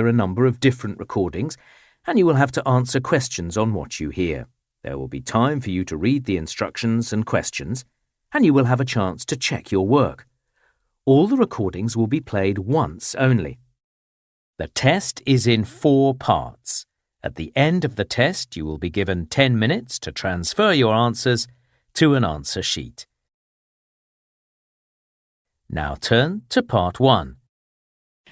a number of different recordings, and you will have to answer questions on what you hear. There will be time for you to read the instructions and questions, and you will have a chance to check your work. All the recordings will be played once only. The test is in 4 parts. At the end of the test, you will be given 10 minutes to transfer your answers to an answer sheet. Now turn to part 1.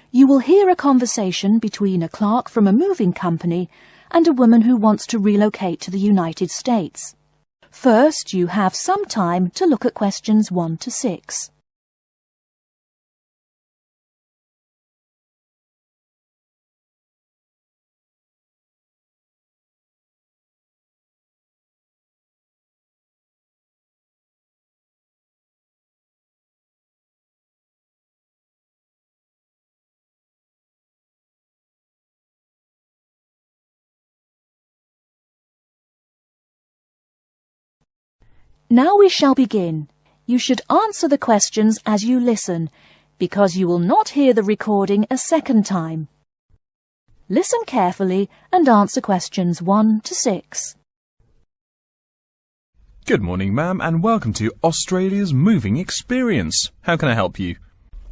You will hear a conversation between a clerk from a moving company and a woman who wants to relocate to the United States. First, you have some time to look at questions 1 to 6. Now we shall begin. You should answer the questions as you listen, because you will not hear the recording a second time. Listen carefully and answer questions 1 to 6. Good morning, ma'am, and welcome to Australia's Moving Experience. How can I help you?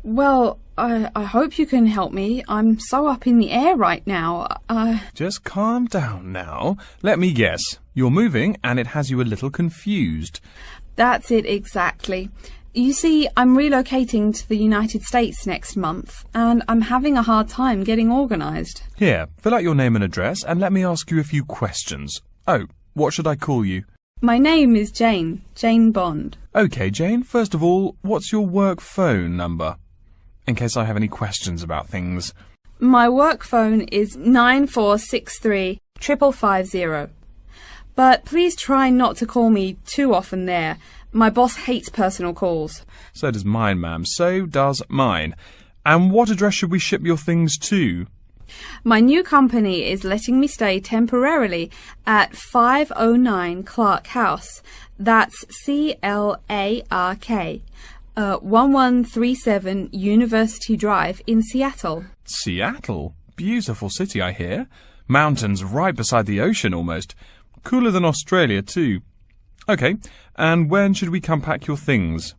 Well, I hope you can help me. I'm so up in the air right now. Just calm down now. Let me guess. You're moving and it has you a little confused. That's it exactly. You see, I'm relocating to the United States next month, and I'm having a hard time getting organised. Here, fill out your name and address and let me ask you a few questions. Oh, what should I call you? My name is Jane Bond. OK, Jane, first of all, what's your work phone number? In case I have any questions about things. My work phone is 9463 550. But please try not to call me too often there. My boss hates personal calls. So does mine, ma'am. So does mine. And what address should we ship your things to? My new company is letting me stay temporarily at 509 Clark House. That's CLARK. 1137 University Drive in Seattle. Seattle? Beautiful city, I hear. Mountains right beside the ocean almost. Cooler than Australia too. OK, and when should we come pack your things?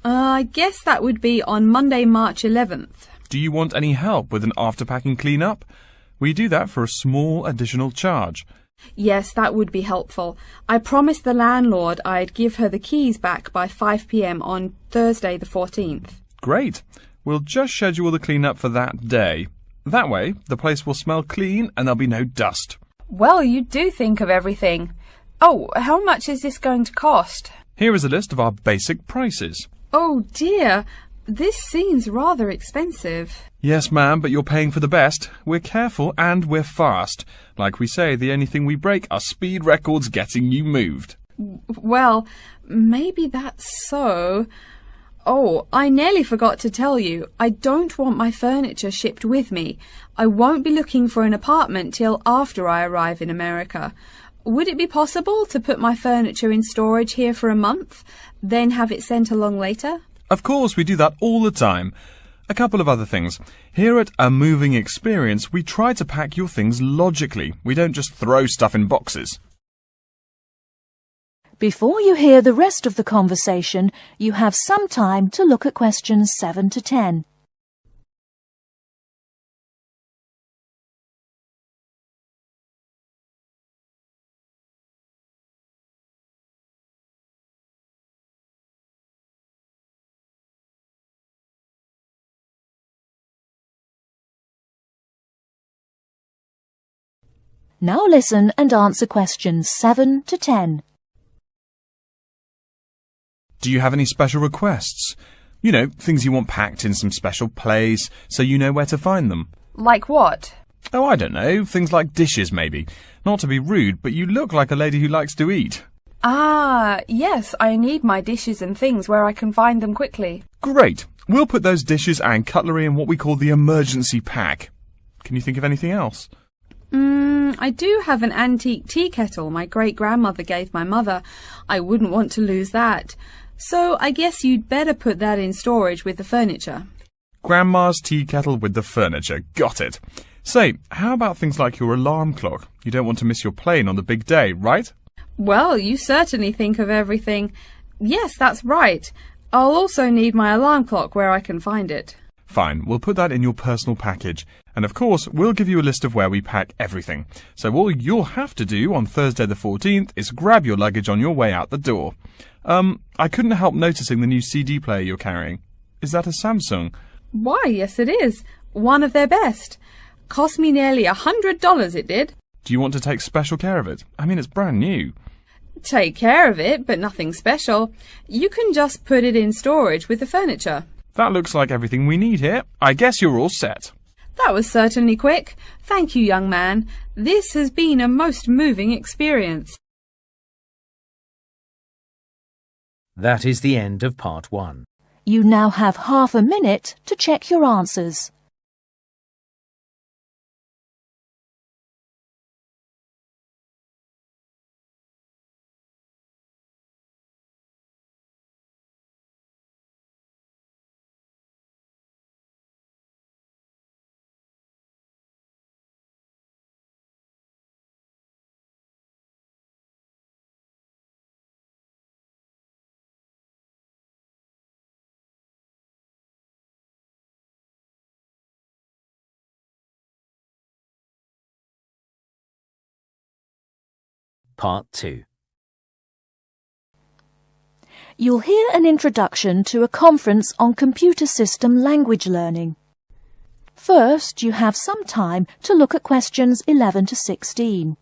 I guess that would be on Monday, March 11th. Do you want any help with an after-packing clean-up? We do that for a small additional charge. Yes, that would be helpful. I promised the landlord I'd give her the keys back by 5 p.m. on Thursday the 14th. Great. We'll just schedule the clean-up for that day. That way, the place will smell clean and there'll be no dust. Well, you do think of everything. Oh, how much is this going to cost? Here is a list of our basic prices. Oh dear, this seems rather expensive. Yes, ma'am, but you're paying for the best. We're careful and we're fast. Like we say, the only thing we break are speed records getting you moved. Well, maybe that's so. Oh, I nearly forgot to tell you. I don't want my furniture shipped with me. I won't be looking for an apartment till after I arrive in America. Would it be possible to put my furniture in storage here for a month, then have it sent along later? Of course, we do that all the time. A couple of other things. Here at A Moving Experience, we try to pack your things logically. We don't just throw stuff in boxes. Before you hear the rest of the conversation, you have some time to look at questions 7 to 10. Now listen and answer questions 7 to 10. Do you have any special requests? You know, things you want packed in some special place, so you know where to find them. Like what? Oh, I don't know. Things like dishes, maybe. Not to be rude, but you look like a lady who likes to eat. Ah, yes, I need my dishes and things where I can find them quickly. Great. We'll put those dishes and cutlery in what we call the emergency pack. Can you think of anything else? I do have an antique tea kettle my great-grandmother gave my mother. I wouldn't want to lose that. So I guess you'd better put that in storage with the furniture. Grandma's tea kettle with the furniture. Got it. Say, how about things like your alarm clock? You don't want to miss your plane on the big day, right? Well, you certainly think of everything. Yes, that's right. I'll also need my alarm clock where I can find it. Fine, we'll put that in your personal package. And of course, we'll give you a list of where we pack everything. So all you'll have to do on Thursday the 14th is grab your luggage on your way out the door. I couldn't help noticing the new CD player you're carrying. Is that a Samsung? Why, yes it is. One of their best. Cost me nearly $100, it did. Do you want to take special care of it? I mean, it's brand new. Take care of it, but nothing special. You can just put it in storage with the furniture. That looks like everything we need here. I guess you're all set. That was certainly quick. Thank you, young man. This has been a most moving experience. That is the end of part 1. You now have half a minute to check your answers. Part 2. You'll hear an introduction to a conference on computer system language learning. First, you have some time to look at questions 11 to 16.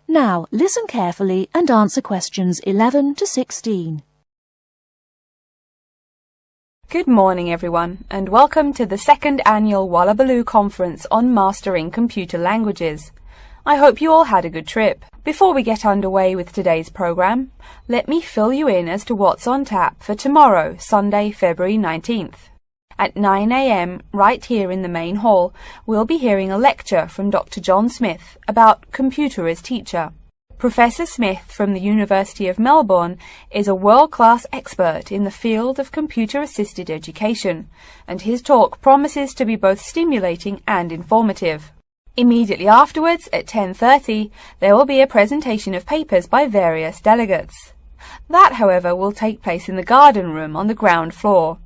Now, listen carefully and answer questions 11 to 16. Good morning, everyone, and welcome to the second annual Wallabaloo Conference on Mastering Computer Languages. I hope you all had a good trip. Before we get underway with today's program, let me fill you in as to what's on tap for tomorrow, Sunday, February 19th. At 9 a.m, right here in the main hall, we'll be hearing a lecture from Dr. John Smith about Computer as Teacher. Professor Smith from the University of Melbourne is a world-class expert in the field of computer-assisted education, and his talk promises to be both stimulating and informative. Immediately afterwards, at 10:30, there will be a presentation of papers by various delegates. That, however, will take place in the garden room on the ground floor.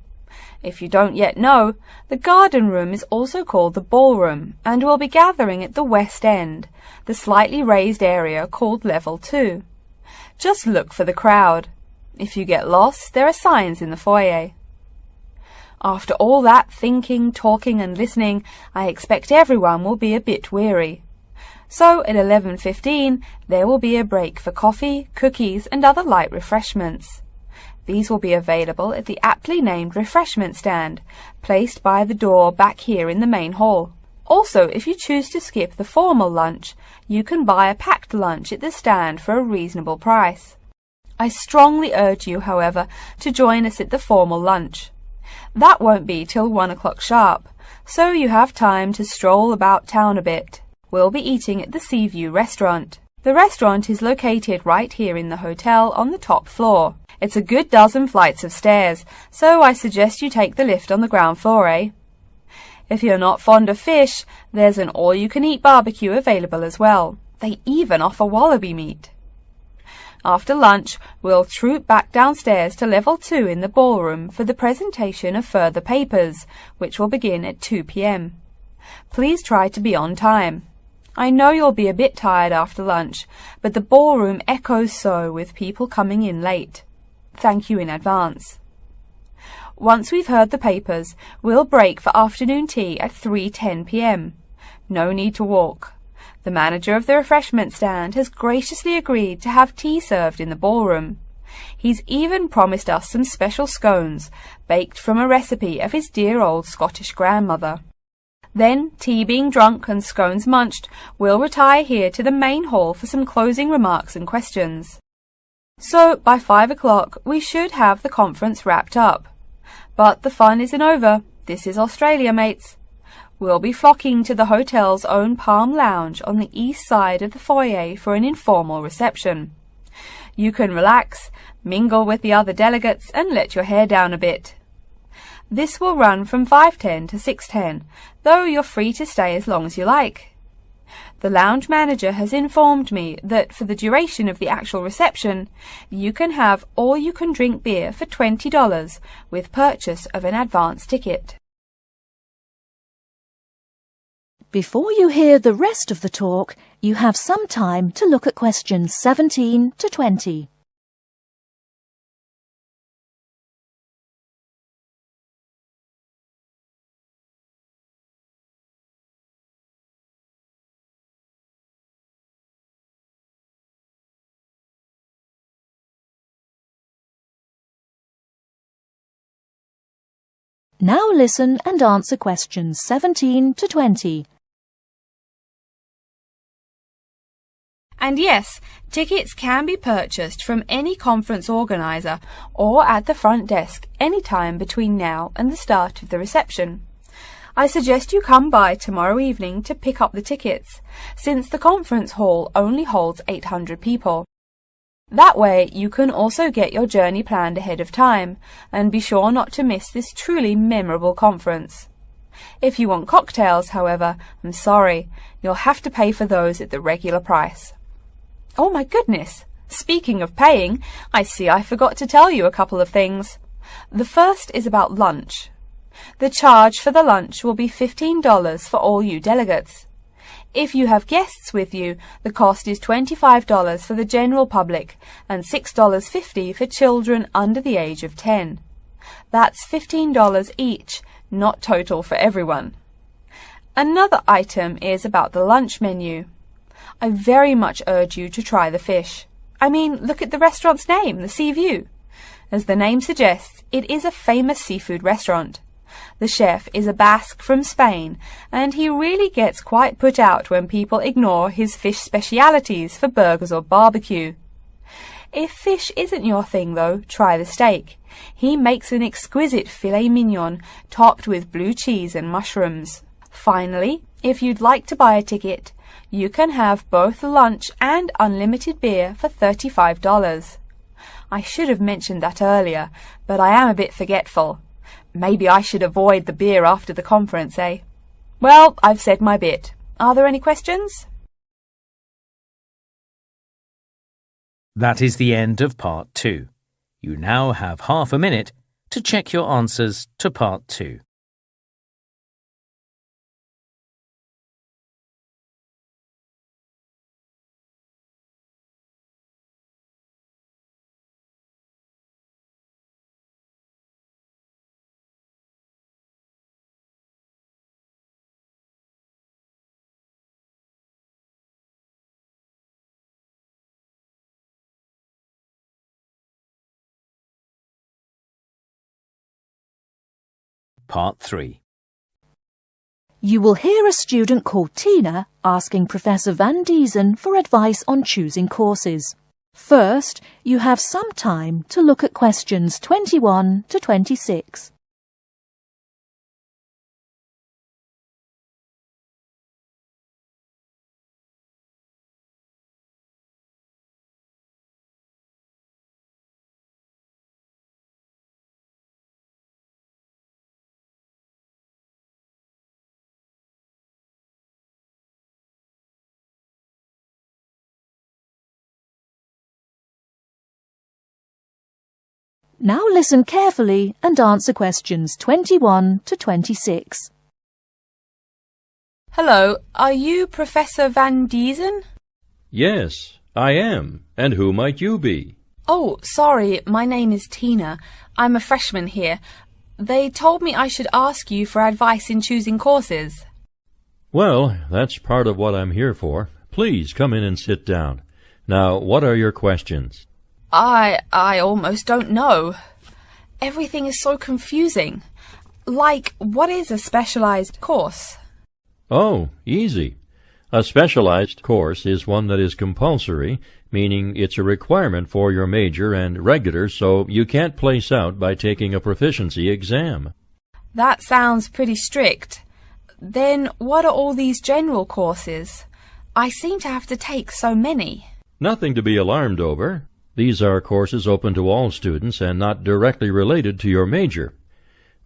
If you don't yet know, the garden room is also called the ballroom and will be gathering at the west end, the slightly raised area called Level 2. Just look for the crowd. If you get lost, there are signs in the foyer. After all that thinking, talking and listening, I expect everyone will be a bit weary. So at 11:15, there will be a break for coffee, cookies and other light refreshments. These will be available at the aptly named refreshment stand, placed by the door back here in the main hall. Also, if you choose to skip the formal lunch, you can buy a packed lunch at the stand for a reasonable price. I strongly urge you, however, to join us at the formal lunch. That won't be till 1 o'clock sharp, so you have time to stroll about town a bit. We'll be eating at the Seaview restaurant. The restaurant is located right here in the hotel on the top floor. It's a good dozen flights of stairs, so I suggest you take the lift on the ground floor, eh? If you're not fond of fish, there's an all-you-can-eat barbecue available as well. They even offer wallaby meat. After lunch, we'll troop back downstairs to Level 2 in the ballroom for the presentation of further papers, which will begin at 2 p.m. Please try to be on time. I know you'll be a bit tired after lunch, but the ballroom echoes so with people coming in late. Thank you in advance. Once we've heard the papers, we'll break for afternoon tea at 3:10 p.m. No need to walk. The manager of the refreshment stand has graciously agreed to have tea served in the ballroom. He's even promised us some special scones, baked from a recipe of his dear old Scottish grandmother. Then, tea being drunk and scones munched, we'll retire here to the main hall for some closing remarks and questions. So, by 5 o'clock, we should have the conference wrapped up. But the fun isn't over. This is Australia, mates. We'll be flocking to the hotel's own Palm Lounge on the east side of the foyer for an informal reception. You can relax, mingle with the other delegates, and let your hair down a bit. This will run from 5:10 to 6:10, though you're free to stay as long as you like. The lounge manager has informed me that for the duration of the actual reception, you can have all-you-can-drink beer for $20 with purchase of an advance ticket. Before you hear the rest of the talk, you have some time to look at questions 17 to 20. Now listen and answer questions 17 to 20. And yes, tickets can be purchased from any conference organizer or at the front desk any time between now and the start of the reception. I suggest you come by tomorrow evening to pick up the tickets, since the conference hall only holds 800 people. That way you can also get your journey planned ahead of time and be sure not to miss this truly memorable conference. If you want cocktails, however, I'm sorry, you'll have to pay for those at the regular price. Oh my goodness! Speaking of paying, I see I forgot to tell you a couple of things. The first is about lunch. The charge for the lunch will be $15 for all you delegates. If you have guests with you, the cost is $25 for the general public and $6.50 for children under the age of 10. That's $15 each, not total for everyone. Another item is about the lunch menu. I very much urge you to try the fish. I mean, look at the restaurant's name, the Sea View. As the name suggests, it is a famous seafood restaurant. The chef is a Basque from Spain, and he really gets quite put out when people ignore his fish specialities for burgers or barbecue. If fish isn't your thing, though, try the steak. He makes an exquisite filet mignon topped with blue cheese and mushrooms. Finally, if you'd like to buy a ticket, you can have both lunch and unlimited beer for $35. I should have mentioned that earlier, but I am a bit forgetful. Maybe I should avoid the beer after the conference, eh? Well, I've said my bit. Are there any questions? That is the end of Part 2. You now have half a minute to check your answers to Part 2. Part 3. You will hear a student called Tina asking Professor Van Diesen for advice on choosing courses. First, you have some time to look at questions 21 to 26. Now listen carefully and answer questions 21 to 26. Hello, are you Professor Van Diesen? Yes, I am. And who might you be? Oh, sorry, my name is Tina. I'm a freshman here. They told me I should ask you for advice in choosing courses. Well, that's part of what I'm here for. Please come in and sit down. Now, what are your questions? I almost don't know. Everything is so confusing. Like, what is a specialized course? Oh, easy. A specialized course is one that is compulsory, meaning it's a requirement for your major, and regular, so you can't place out by taking a proficiency exam. That sounds pretty strict. Then what are all these general courses? I seem to have to take so many. Nothing to be alarmed over. These are courses open to all students and not directly related to your major.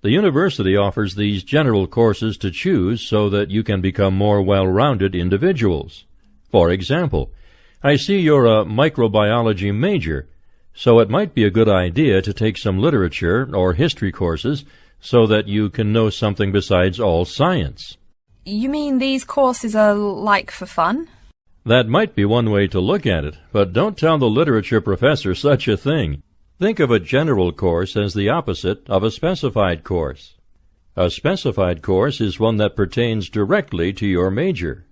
The university offers these general courses to choose so that you can become more well-rounded individuals. For example, I see you're a microbiology major, so it might be a good idea to take some literature or history courses so that you can know something besides all science. You mean these courses are like for fun? That might be one way to look at it, but don't tell the literature professor such a thing. Think of a general course as the opposite of a specified course. A specified course is one that pertains directly to your major.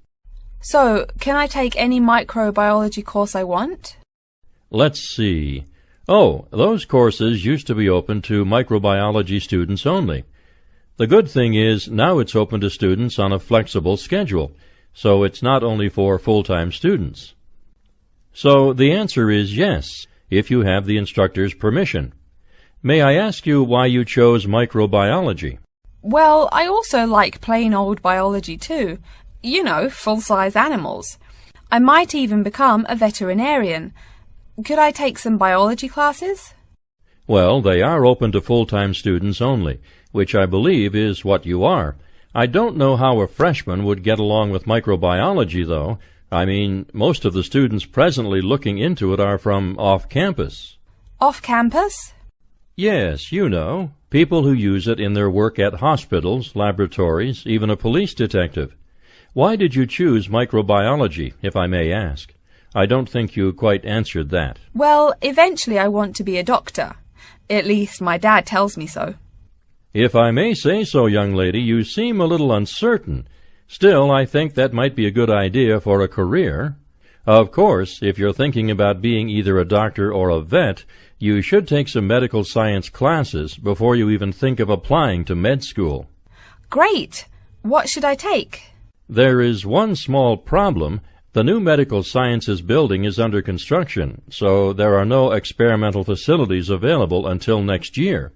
So, can I take any microbiology course I want? Let's see. Oh, those courses used to be open to microbiology students only. The good thing is now it's open to students on a flexible schedule, so it's not only for full-time students. So the answer is yes, if you have the instructor's permission. May I ask you why you chose microbiology? Well, I also like plain old biology too. You know, full-size animals. I might even become a veterinarian. Could I take some biology classes? Well, they are open to full-time students only, which I believe is what you are. I don't know how a freshman would get along with microbiology, though. I mean, most of the students presently looking into it are from off-campus. Off-campus? Yes, you know, people who use it in their work at hospitals, laboratories, even a police detective. Why did you choose microbiology, if I may ask? I don't think you quite answered that. Well, eventually I want to be a doctor. At least my dad tells me so. If I may say so, young lady, you seem a little uncertain. Still, I think that might be a good idea for a career. Of course, if you're thinking about being either a doctor or a vet, you should take some medical science classes before you even think of applying to med school. Great! What should I take? There is one small problem. The new medical sciences building is under construction, so there are no experimental facilities available until next year.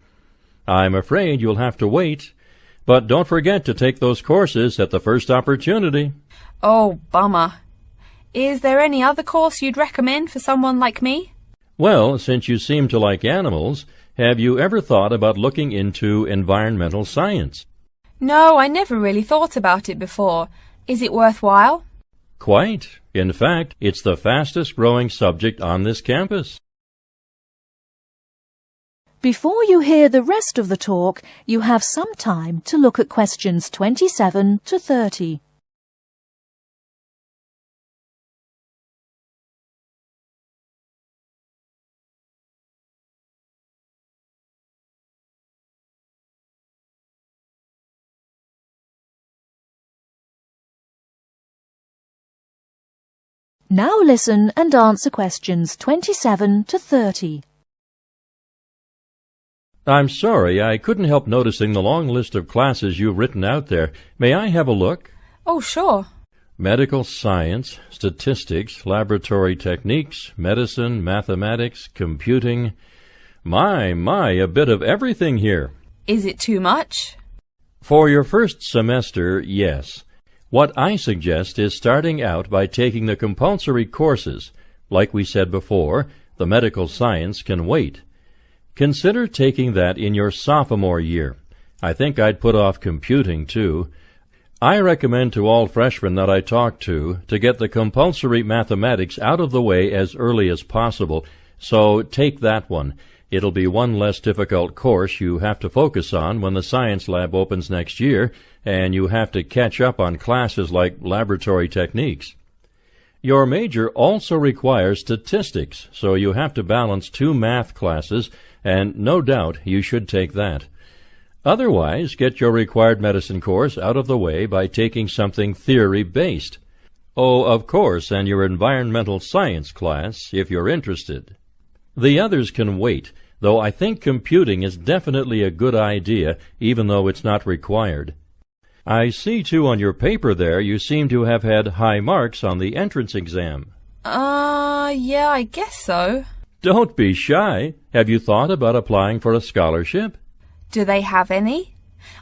I'm afraid you'll have to wait, but don't forget to take those courses at the first opportunity. Oh, bummer. Is there any other course you'd recommend for someone like me? Well, since you seem to like animals, have you ever thought about looking into environmental science? No, I never really thought about it before. Is it worthwhile? Quite. In fact, it's the fastest growing subject on this campus. Before you hear the rest of the talk, you have some time to look at questions 27 to 30. Now listen and answer questions 27 to 30. I'm sorry, I couldn't help noticing the long list of classes you've written out there. May I have a look? Oh, sure. Medical science, statistics, laboratory techniques, medicine, mathematics, computing. My, a bit of everything here. Is it too much? For your first semester, yes. What I suggest is starting out by taking the compulsory courses. Like we said before, the medical science can wait. Consider taking that in your sophomore year. I think I'd put off computing, too. I recommend to all freshmen that I talk to get the compulsory mathematics out of the way as early as possible, so take that one. It'll be one less difficult course you have to focus on when the science lab opens next year, and you have to catch up on classes like laboratory techniques. Your major also requires statistics, so you have to balance 2 math classes, and no doubt you should take that. Otherwise, get your required medicine course out of the way by taking something theory-based. Oh, of course, and your environmental science class, if you're interested. The others can wait, though I think computing is definitely a good idea, even though it's not required. I see, too, on your paper there you seem to have had high marks on the entrance exam. Yeah, I guess so. Don't be shy. Have you thought about applying for a scholarship? Do they have any?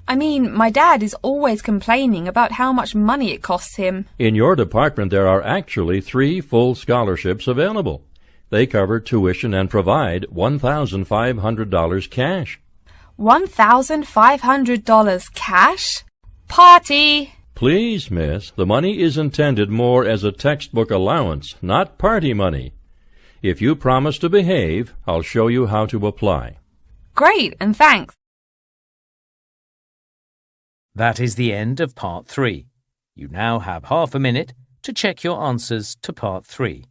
I mean, my dad is always complaining about how much money it costs him. In your department there are actually 3 full scholarships available. They cover tuition and provide $1,500 cash. $1,500 cash? Party! Please, miss, the money is intended more as a textbook allowance, not party money. If you promise to behave, I'll show you how to apply. Great, and thanks. That is the end of Part 3. You now have half a minute to check your answers to Part 3.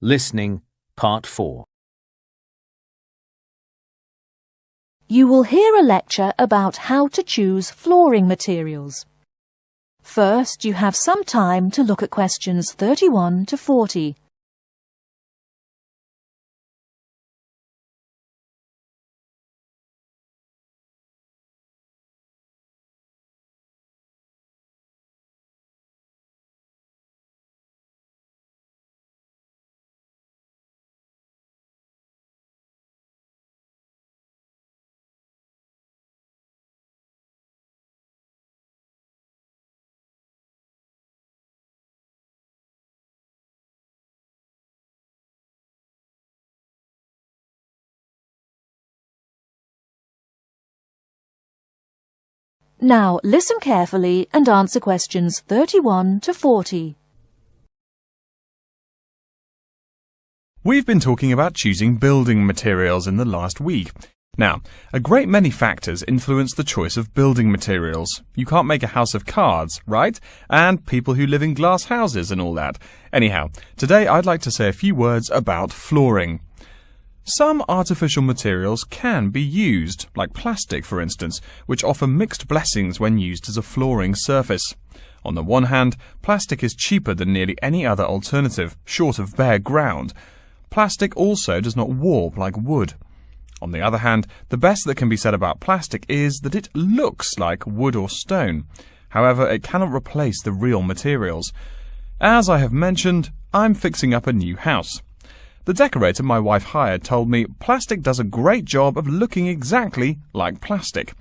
Listening, Part 4. You will hear a lecture about how to choose flooring materials. First, you have some time to look at questions 31 to 40. Now listen carefully and answer questions 31 to 40. We've been talking about choosing building materials in the last week. Now, a great many factors influence the choice of building materials. You can't make a house of cards, right? And people who live in glass houses and all that. Anyhow, today I'd like to say a few words about flooring. Some artificial materials can be used, like plastic for instance, which offer mixed blessings when used as a flooring surface. On the one hand, plastic is cheaper than nearly any other alternative, short of bare ground. Plastic also does not warp like wood. On the other hand, the best that can be said about plastic is that it looks like wood or stone. However, it cannot replace the real materials. As I have mentioned, I'm fixing up a new house. The decorator my wife hired told me plastic does a great job of looking exactly like plastic.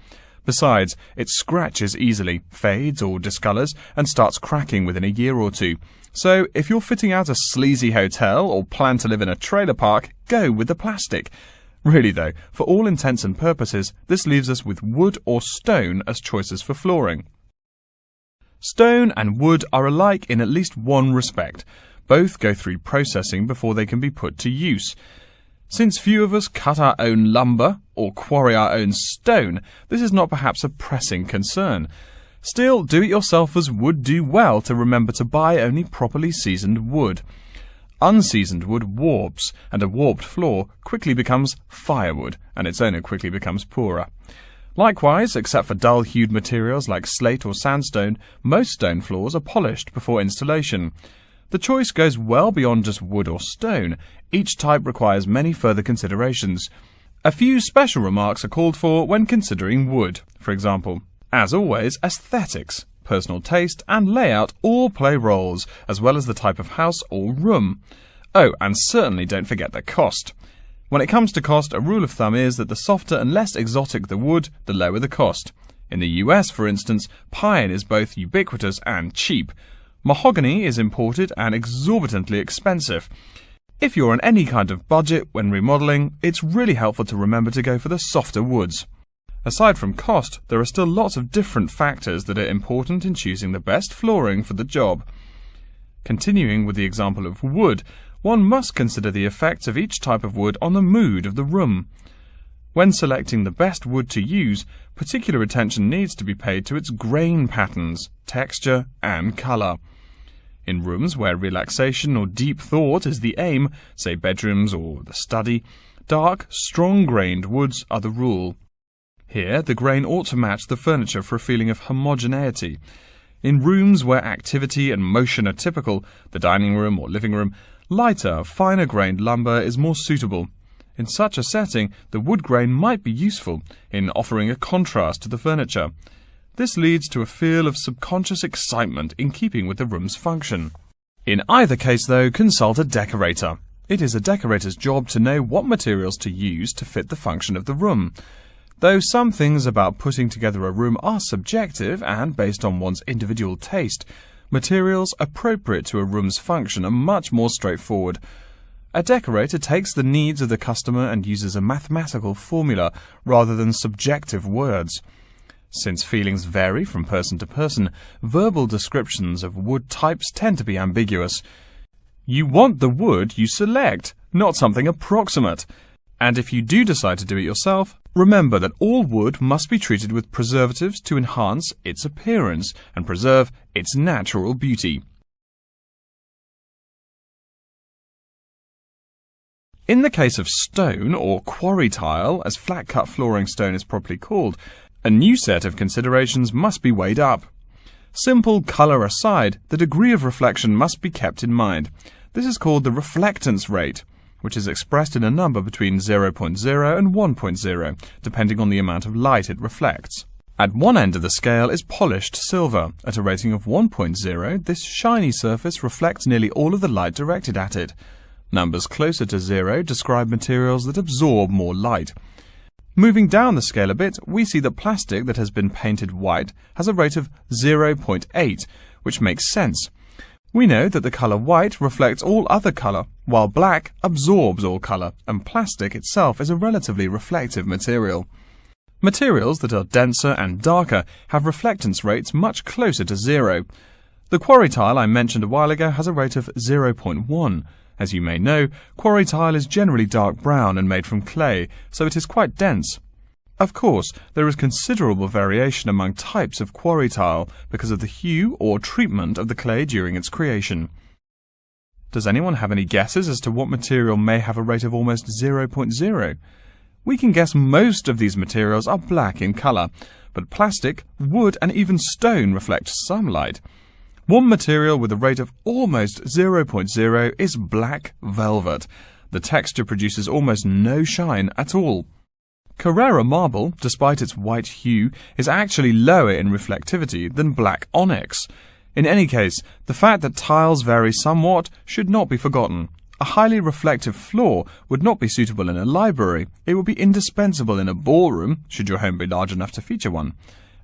Besides, it scratches easily, fades or discolors, and starts cracking within a year or two. So, if you're fitting out a sleazy hotel or plan to live in a trailer park, go with the plastic. Really though, for all intents and purposes, this leaves us with wood or stone as choices for flooring. Stone and wood are alike in at least one respect. Both go through processing before they can be put to use. Since few of us cut our own lumber or quarry our own stone, this is not perhaps a pressing concern. Still, do-it-yourselfers would do well to remember to buy only properly seasoned wood. Unseasoned wood warps, and a warped floor quickly becomes firewood, and its owner quickly becomes poorer. Likewise, except for dull-hued materials like slate or sandstone, most stone floors are polished before installation. The choice goes well beyond just wood or stone. Each type requires many further considerations. A few special remarks are called for when considering wood. For example, as always, aesthetics, personal taste and layout all play roles, as well as the type of house or room. Oh, and certainly don't forget the cost. When it comes to cost, a rule of thumb is that the softer and less exotic the wood, the lower the cost. In the US, for instance, pine is both ubiquitous and cheap. Mahogany is imported and exorbitantly expensive. If you're on any kind of budget when remodeling, it's really helpful to remember to go for the softer woods. Aside from cost, there are still lots of different factors that are important in choosing the best flooring for the job. Continuing with the example of wood, one must consider the effects of each type of wood on the mood of the room. When selecting the best wood to use, particular attention needs to be paid to its grain patterns, texture, and colour. In rooms where relaxation or deep thought is the aim, say bedrooms or the study, dark, strong-grained woods are the rule. Here, the grain ought to match the furniture for a feeling of homogeneity. In rooms where activity and motion are typical, the dining room or living room, lighter, finer-grained lumber is more suitable. In such a setting, the wood grain might be useful in offering a contrast to the furniture. This leads to a feel of subconscious excitement in keeping with the room's function. In either case, though, consult a decorator. It is a decorator's job to know what materials to use to fit the function of the room. Though some things about putting together a room are subjective and based on one's individual taste, materials appropriate to a room's function are much more straightforward. A decorator takes the needs of the customer and uses a mathematical formula rather than subjective words. Since feelings vary from person to person, verbal descriptions of wood types tend to be ambiguous. You want the wood you select, not something approximate. And if you do decide to do it yourself, remember that all wood must be treated with preservatives to enhance its appearance and preserve its natural beauty. In the case of stone, or quarry tile, as flat-cut flooring stone is properly called, a new set of considerations must be weighed up. Simple colour aside, the degree of reflection must be kept in mind. This is called the reflectance rate, which is expressed in a number between 0.0 and 1.0, depending on the amount of light it reflects. At one end of the scale is polished silver. At a rating of 1.0, this shiny surface reflects nearly all of the light directed at it. Numbers closer to 0 describe materials that absorb more light. Moving down the scale a bit, we see that plastic that has been painted white has a rate of 0.8, which makes sense. We know that the colour white reflects all other colour, while black absorbs all colour, and plastic itself is a relatively reflective material. Materials that are denser and darker have reflectance rates much closer to 0. The quarry tile I mentioned a while ago has a rate of 0.1. As you may know, quarry tile is generally dark brown and made from clay, so it is quite dense. Of course, there is considerable variation among types of quarry tile because of the hue or treatment of the clay during its creation. Does anyone have any guesses as to what material may have a rate of almost 0.0? We can guess most of these materials are black in colour, but plastic, wood and even stone reflect some light. One material with a rate of almost 0.0 is black velvet. The texture produces almost no shine at all. Carrara marble, despite its white hue, is actually lower in reflectivity than black onyx. In any case, the fact that tiles vary somewhat should not be forgotten. A highly reflective floor would not be suitable in a library. It would be indispensable in a ballroom, should your home be large enough to feature one.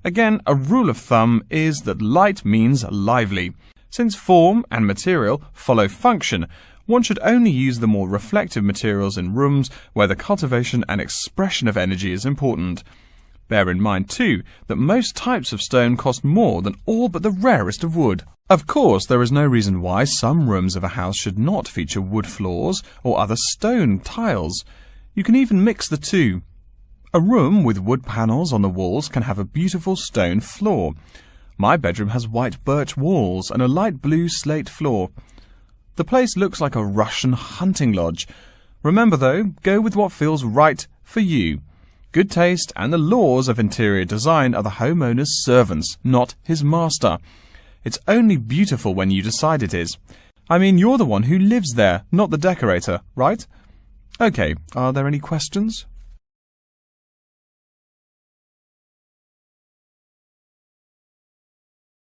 Again, a rule of thumb is that light means lively. Since form and material follow function, one should only use the more reflective materials in rooms where the cultivation and expression of energy is important. Bear in mind, too, that most types of stone cost more than all but the rarest of wood. Of course, there is no reason why some rooms of a house should not feature wood floors or other stone tiles. You can even mix the two. A room with wood panels on the walls can have a beautiful stone floor. My bedroom has white birch walls and a light blue slate floor. The place looks like a Russian hunting lodge. Remember though, go with what feels right for you. Good taste and the laws of interior design are the homeowner's servants, not his master. It's only beautiful when you decide it is. I mean, you're the one who lives there, not the decorator, right? Okay, are there any questions?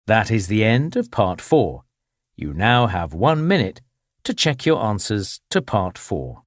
That is the end of Part 4. You now have 1 minute to check your answers to Part 4.